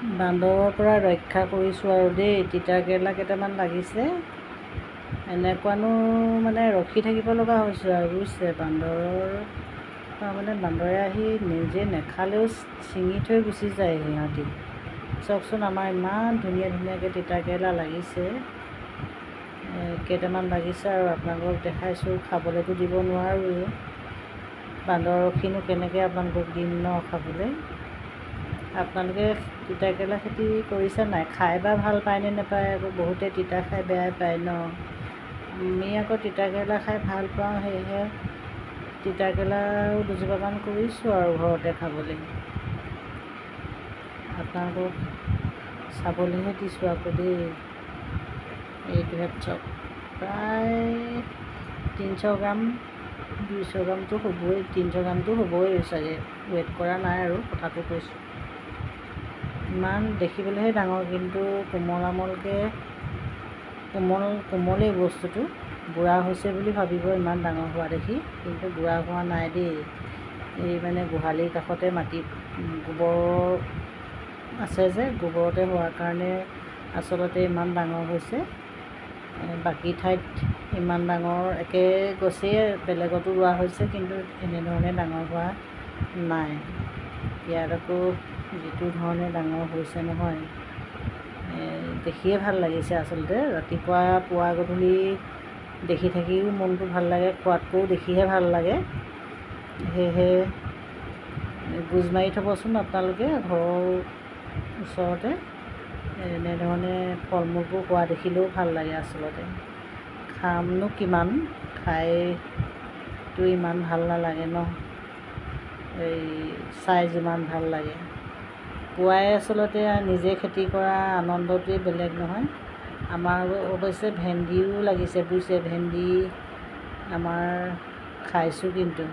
বান্দৰৰ পৰা ৰক্ষা কৰিছোঁ আৰু দেই। তিতা কেৰেলা কেইটামান লাগিছে, এনেকুৱানো মানে ৰখি থাকিব লগা হৈছোঁ আৰু বুজিছে। বান্দৰৰ মানে বান্দৰে আহি নিজে নেখালেও ছিঙি থৈ গুচি যায় সিহঁতি। চাওকচোন, আমাৰ ইমান ধুনীয়া ধুনীয়াকৈ তিতা কেৰেলা লাগিছে, কেইটামান লাগিছে আৰু আপোনালোকক দেখাইছোঁ। খাবলৈতো দিব নোৱাৰোৱেই, বান্দৰ ৰখিনো কেনেকৈ আপোনালোকক দিম ন খাবলৈ। আপোনালোকে তিতা কেৰেলা খেতি কৰিছে নাই? খাই বা ভাল পায়নে নাপায় আকৌ। বহুতে তিতা খাই বেয়াই পায় ন। আমি আকৌ তিতা কেৰেলা খাই ভাল পাওঁ, সেয়েহে তিতা কেৰেলাও দুজোপামান কৰিছোঁ আৰু ঘৰতে খাবলৈ। আপোনালোকক চাবলৈহে দিছোঁ আকৌ দেই। এইটোহেঁত চাওক, প্ৰায় 300 গ্ৰাম 200 গ্ৰামটো হ'বই, 300 গ্ৰামটো হ'বই চাগে। ৱেইট কৰা নাই আৰু, কথাটো কৈছোঁ। ইমান দেখিবলৈহে ডাঙৰ, কিন্তু কোমলকৈ কোমলেই বস্তুটো। বুঢ়া হৈছে বুলি ভাবিব ইমান ডাঙৰ হোৱা দেখি, কিন্তু বুঢ়া হোৱা নাই দেই। এই মানে গোহালিৰ কাষতে মাটি গোবৰ আছে যে, গোবৰতে হোৱাৰ কাৰণে আচলতে ইমান ডাঙৰ হৈছে। বাকী ঠাইত ইমান ডাঙৰ একে গছেই বেলেগতো ৰোৱা হৈছে, কিন্তু এনেধৰণে ডাঙৰ হোৱা নাই। ইয়াত আকৌ যিটো ধৰণে ডাঙৰ হৈছে নহয়, দেখিয়ে ভাল লাগিছে আচলতে। ৰাতিপুৱা পুৱা গধূলি দেখি থাকিও মনটো ভাল লাগে, খোৱাতকৈও দেখিহে ভাল লাগে। সেয়েহে গোজ মাৰি থ'বচোন আপোনালোকে ঘৰৰ ওচৰতে। এনেধৰণে ফল মূলবোৰ হোৱা দেখিলেও ভাল লাগে আচলতে। খামনো কিমান, খাইতো ইমান ভাল নালাগে ন, এই চাই যিমান ভাল লাগে। পুৱাই আচলতে নিজে খেতি কৰা আনন্দটোৱে বেলেগ নহয়। আমাৰ অৱশ্যে ভেন্দিও লাগিছে বুজিছে। ভেন্দি আমাৰ খাইছোঁ কিন্তু।